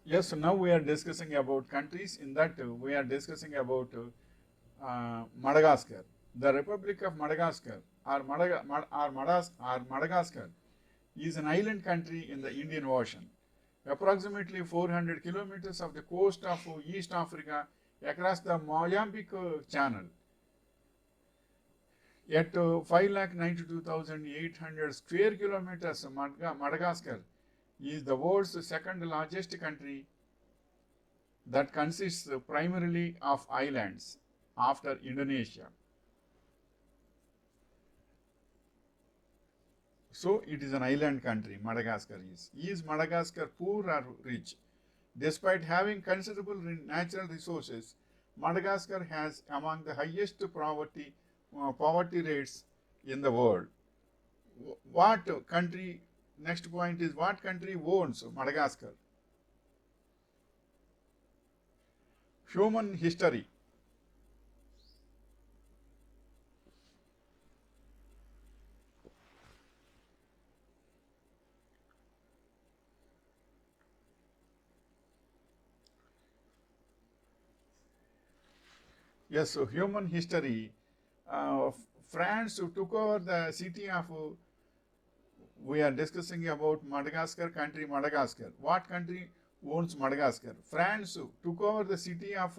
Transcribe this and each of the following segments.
Yes, now we are discussing about countries. In that, we are discussing about Madagascar. The Republic of Madagascar, or Madagascar, is an island country in the Indian Ocean. Approximately 400 kilometers of the coast of East Africa across the Mozambique Channel. At 5,92,800 square kilometers, Madagascar is the world's second largest country that consists primarily of islands after Indonesia. So it is an island country, Madagascar is. Is Madagascar poor or rich? Despite having considerable natural resources, Madagascar has among the highest poverty rates in the world. What country, next point is what country owns Madagascar? Human history. Yes, so human history. France took over the city of, we are discussing about Madagascar country, Madagascar. What country owns Madagascar? France took over the city of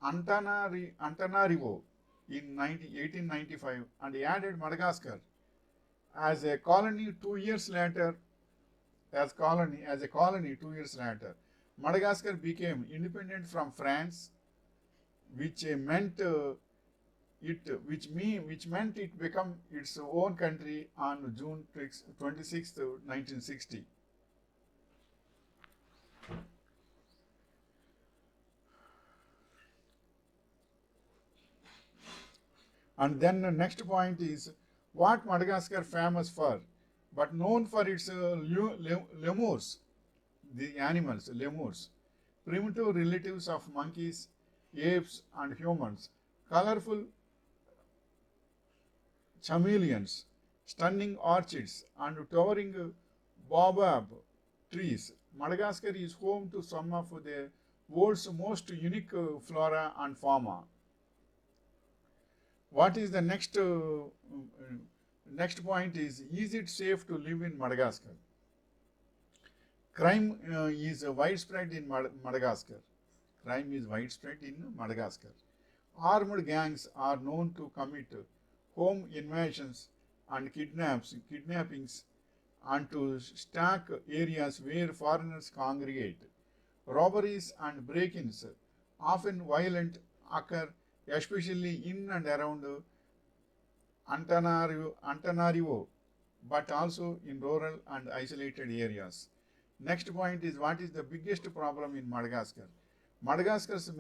Antananarivo in 1895 and added Madagascar as a colony 2 years later. As a colony 2 years later, Madagascar became independent from France, which meant which meant it became its own country on June 26, 1960. And then the next point is what Madagascar famous for, but known for its lemurs, the animals, lemurs, primitive relatives of monkeys, apes, and humans, colorful chameleons, stunning orchids, and towering baobab trees. Madagascar is home to some of the world's most unique flora and fauna. What is the next point is it safe to live in Madagascar? Crime is widespread in Madagascar. Crime is widespread in Madagascar. Armed gangs are known to commit home invasions and kidnappings, and to stack areas where foreigners congregate. Robberies and break-ins, often violent, occur especially in and around Antananarivo, but also in rural and isolated areas. Next point is what is the biggest problem in Madagascar? Madagascar's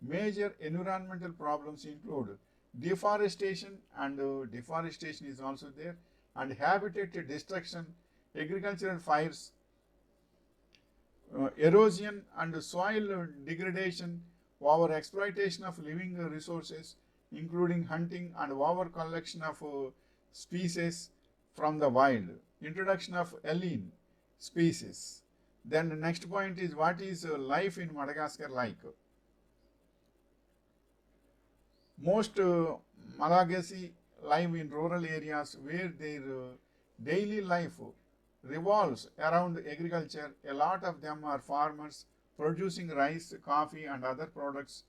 major environmental problems include deforestation, and deforestation is also there, and habitat destruction, agricultural fires, erosion and soil degradation, over exploitation of living resources, including hunting and over collection of species from the wild, introduction of alien species. Then the next point is what is life in Madagascar like? Most Malagasy live in rural areas where their daily life revolves around agriculture. A lot of them are farmers producing rice, coffee, and other products.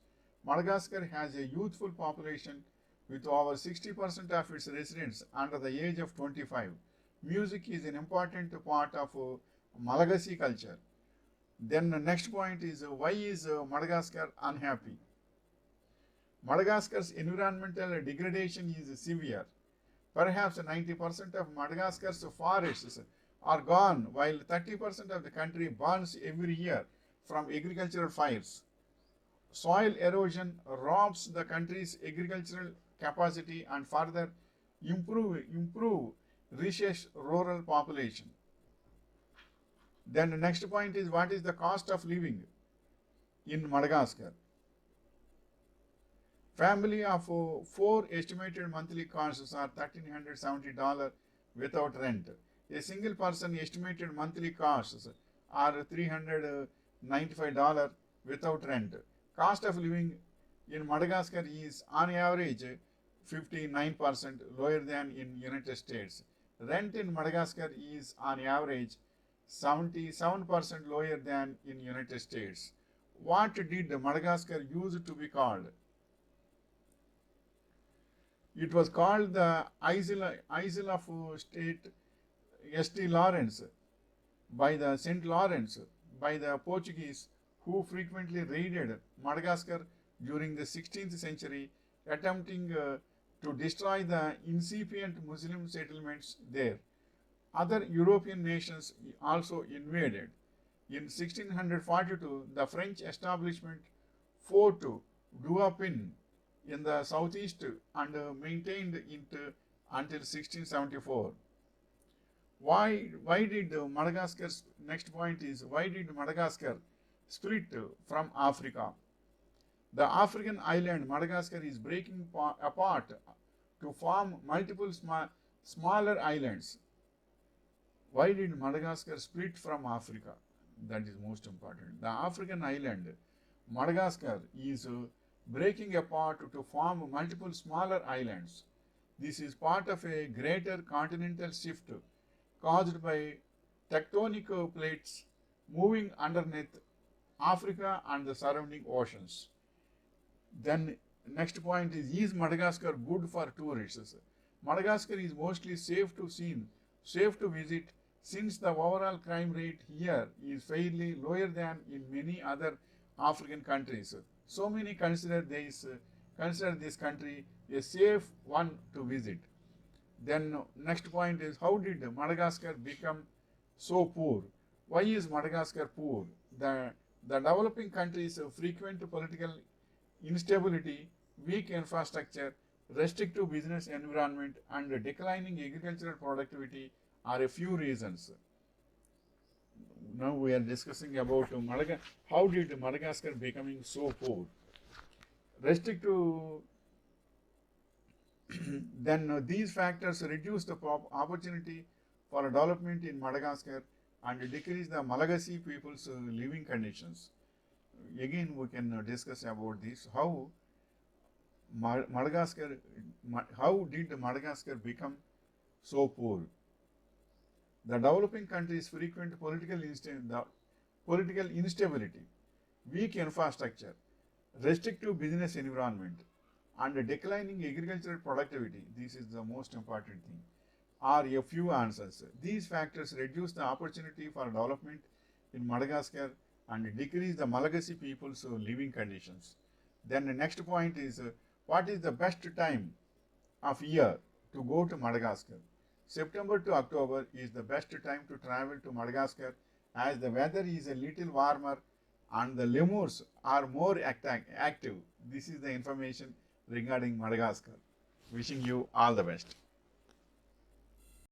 Madagascar has a youthful population with over 60% of its residents under the age of 25. Music is an important part of Malagasy culture. Then the next point is why is Madagascar unhappy? Madagascar's environmental degradation is severe. Perhaps 90% of Madagascar's forests are gone, while 30% of the country burns every year from agricultural fires. Soil erosion robs the country's agricultural capacity and further improve reshapes rural population. Then the next point is what is the cost of living in Madagascar? Family of four estimated monthly costs are $1,370 without rent. A single person estimated monthly costs or $395 without rent. Cost of living in Madagascar is on average 59% lower than in United States. Rent in Madagascar is on average 77% lower than in United States. What did Madagascar used to be called? It was called the Isle of State St. Lawrence by the St. Lawrence by the Portuguese, who frequently raided Madagascar during the 16th century, attempting to destroy the incipient Muslim settlements there. Other European nations also invaded. In 1642, the French establishment Fort Duapin in the southeast and maintained it until 1674. Why did Madagascar, next point is, why did Madagascar split from Africa? The African island Madagascar is breaking apart to form multiple smaller islands. Why did Madagascar split from Africa? That is most important. The African island Madagascar is breaking apart to form multiple smaller islands. This is part of a greater continental shift caused by tectonic plates moving underneath Africa and the surrounding oceans. Then next point is Madagascar good for tourists? Madagascar is mostly safe to visit, since the overall crime rate here is fairly lower than in many other African countries. So many consider this country a safe one to visit. Then next point is, how did Madagascar become so poor? Why is Madagascar poor? The developing countries' frequent political instability, weak infrastructure, restrictive business environment, and declining agricultural productivity are a few reasons. Now we are discussing about how did Madagascar becoming so poor? Restrictive then these factors reduce the opportunity for development in Madagascar and decrease the Malagasy people's living conditions. Again, we can discuss about this. How did Madagascar become so poor? The developing countries frequent political instability, weak infrastructure, restrictive business environment, and declining agricultural productivity, this is the most important thing, are a few answers. These factors reduce the opportunity for development in Madagascar and decrease the Malagasy people's living conditions. Then the next point is, what is the best time of year to go to Madagascar? September to October is the best time to travel to Madagascar, as the weather is a little warmer and the lemurs are more active. This is the information regarding Madagascar. Wishing you all the best.